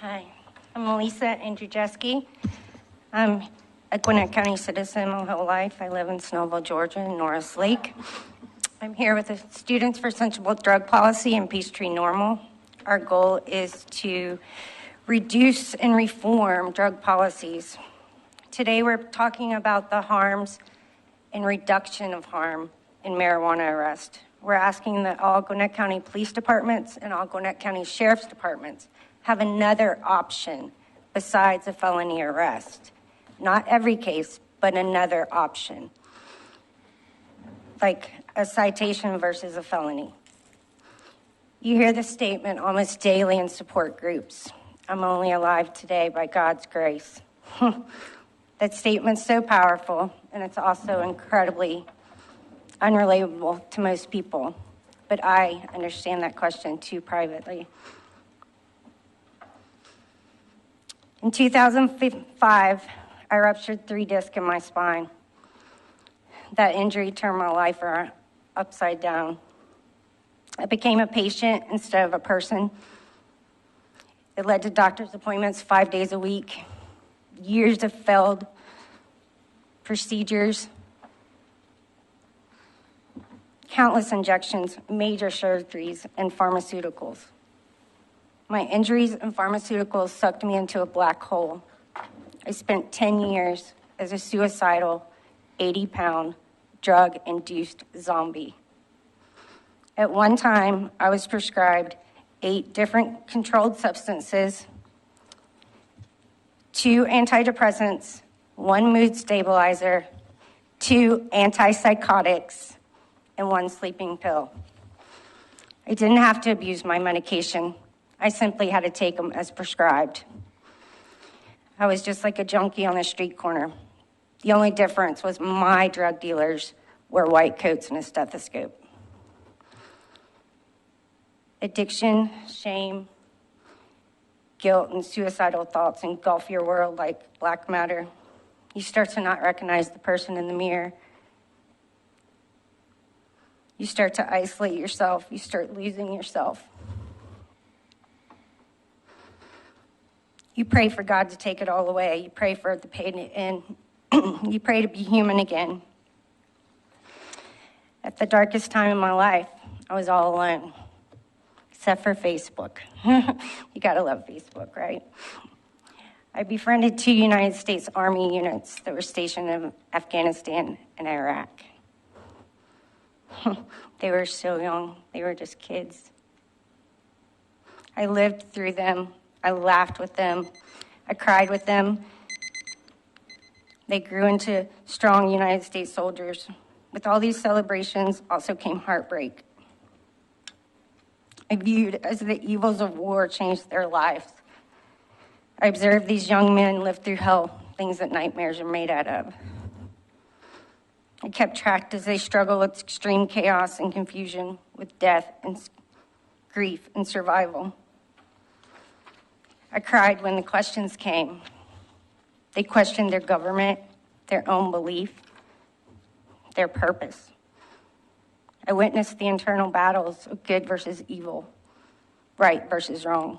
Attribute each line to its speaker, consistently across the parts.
Speaker 1: Hi, I'm Melissa Andrzejewski. I'm a Gwinnett County citizen my whole life. I live in Snellville, Georgia, in Norris Lake. I'm here with the Students for Sensible Drug Policy and Peachtree NORML. Our goal is to reduce and reform drug policies. Today we're talking about the harms and reduction of harm in marijuana arrest. We're asking that all Gwinnett County Police Departments and all Gwinnett County Sheriff's Departments have another option besides a felony arrest. Not every case, but another option, like a citation versus a felony. You hear the statement almost daily in support groups. I'm only alive today by God's grace. That statement's so powerful, and it's also incredibly unrelatable to most people, but I understand that question too privately. In 2005, I ruptured 3 discs in my spine. That injury turned my life upside down. I became a patient instead of a person. It led to doctor's appointments 5 days a week, years of failed procedures, countless injections, major surgeries, and pharmaceuticals. My injuries and pharmaceuticals sucked me into a black hole. I spent 10 years as a suicidal, 80-pound, drug-induced zombie. At one time, I was prescribed 8 different controlled substances, 2 antidepressants, 1 mood stabilizer, 2 antipsychotics, and 1 sleeping pill. I didn't have to abuse my medication. I simply had to take them as prescribed. I was just like a junkie on a street corner. The only difference was my drug dealers wore white coats and a stethoscope. Addiction, shame, guilt, and suicidal thoughts engulf your world like black matter. You start to not recognize the person in the mirror. You start to isolate yourself. You start losing yourself. You pray for God to take it all away. You pray for it to pain it in. You pray to be human again. At the darkest time in my life, I was all alone, except for Facebook. You gotta love Facebook, right? I befriended 2 United States Army units that were stationed in Afghanistan and Iraq. They were so young. They were just kids. I lived through them. I laughed with them. I cried with them. They grew into strong United States soldiers. With all these celebrations also came heartbreak. I viewed as the evils of war changed their lives. I observed these young men live through hell, things that nightmares are made out of. I kept track as they struggled with extreme chaos and confusion, with death and grief and survival. I cried when the questions came. They questioned their government, their own belief, their purpose. I witnessed the internal battles of good versus evil, right versus wrong,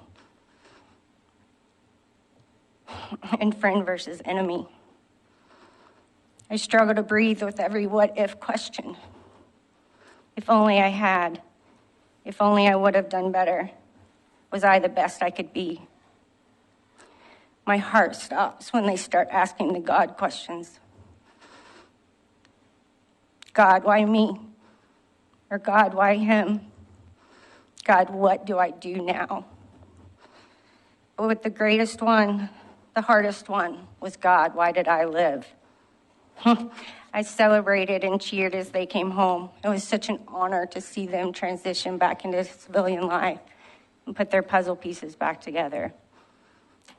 Speaker 1: and friend versus enemy. I struggled to breathe with every what-if question. If only I had. If only I would have done better. Was I the best I could be? My heart stops when they start asking the God questions. God, why me? Or God, why him? God, what do I do now? But with the greatest one, the hardest one, was God, why did I live? I celebrated and cheered as they came home. It was such an honor to see them transition back into civilian life and put their puzzle pieces back together.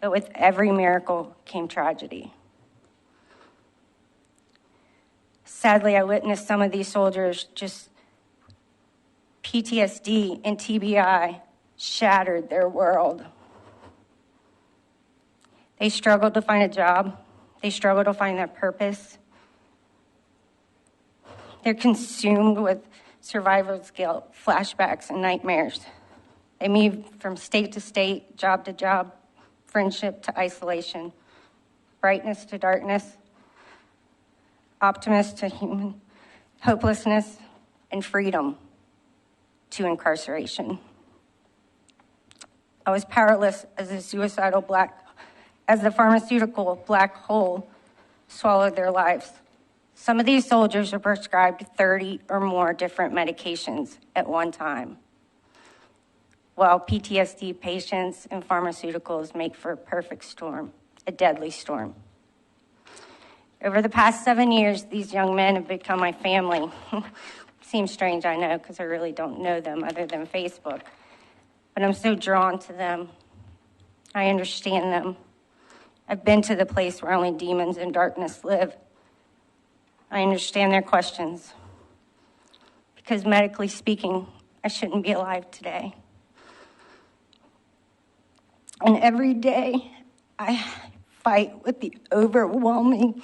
Speaker 1: But with every miracle came tragedy. Sadly, I witnessed some of these soldiers just PTSD and TBI shattered their world. They struggled to find a job. They struggled to find their purpose. They're consumed with survivor's guilt, flashbacks, and nightmares. They move from state to state, job to job, friendship to isolation, brightness to darkness, optimism to human hopelessness, and freedom to incarceration. I was powerless as the pharmaceutical black hole swallowed their lives. Some of these soldiers are prescribed 30 or more different medications at one time, while PTSD patients and pharmaceuticals make for a perfect storm, a deadly storm. Over the past 7 years, these young men have become my family. Seems strange, I know, because I really don't know them other than Facebook. But I'm so drawn to them. I understand them. I've been to the place where only demons and darkness live. I understand their questions. Because medically speaking, I shouldn't be alive today. And every day, I fight with the overwhelming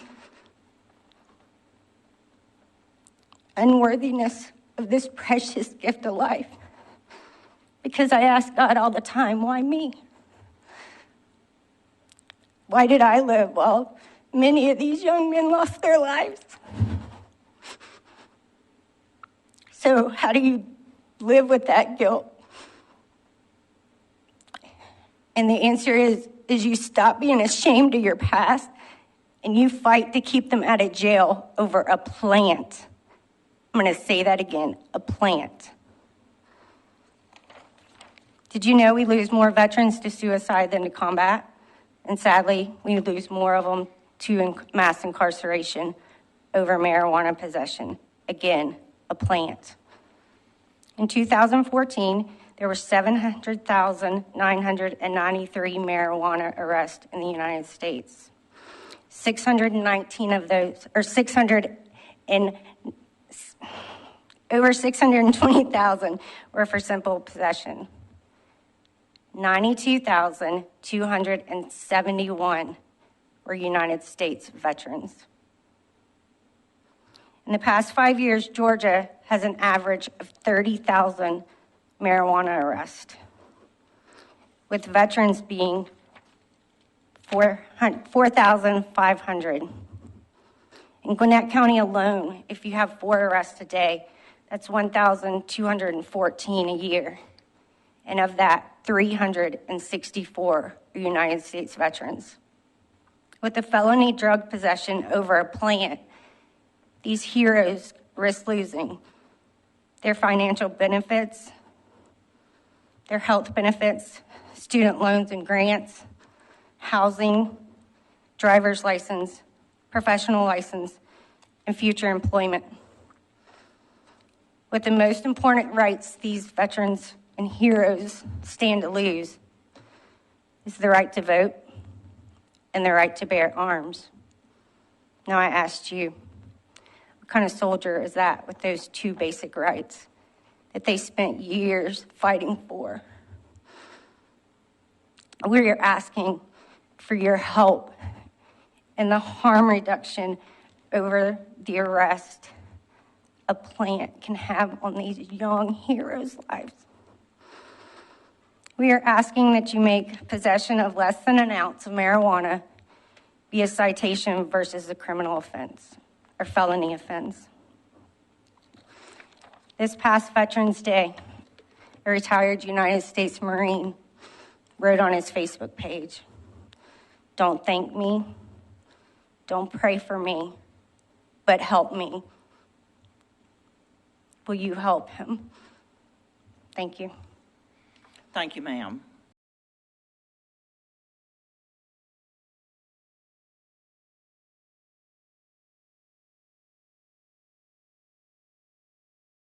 Speaker 1: unworthiness of this precious gift of life. Because I ask God all the time, why me? Why did I live while many of these young men lost their lives? So how do you live with that guilt? And the answer is you stop being ashamed of your past and you fight to keep them out of jail over a plant. I'm going to say that again, a plant. Did you know we lose more veterans to suicide than to combat? And sadly, we lose more of them to mass incarceration over marijuana possession. Again, a plant. In 2014, there were 700,993 marijuana arrests in the United States. 619 of those, or 600 and over 620,000 were for simple possession. 92,271 were United States veterans. In the past 5 years, Georgia has an average of 30,000 marijuana arrests, with veterans being 4,500. In Gwinnett County alone, if you have 4 arrests a day, that's 1,214 a year. And of that, 364 are United States veterans. With a felony drug possession over a plant, these heroes risk losing their financial benefits, their health benefits, student loans and grants, housing, driver's license, professional license, and future employment. With the most important rights these veterans and heroes stand to lose is the right to vote and the right to bear arms. Now I asked you, what kind of soldier is that with those 2 basic rights that they spent years fighting for? We're asking for your help in the harm reduction over the arrest a plant can have on these young heroes' lives. We are asking that you make possession of less than an ounce of marijuana be a citation versus a criminal offense or felony offense. This past Veterans Day, a retired United States Marine wrote on his Facebook page, "Don't thank me, don't pray for me, but help me." Will you help him? Thank you.
Speaker 2: Thank you, ma'am.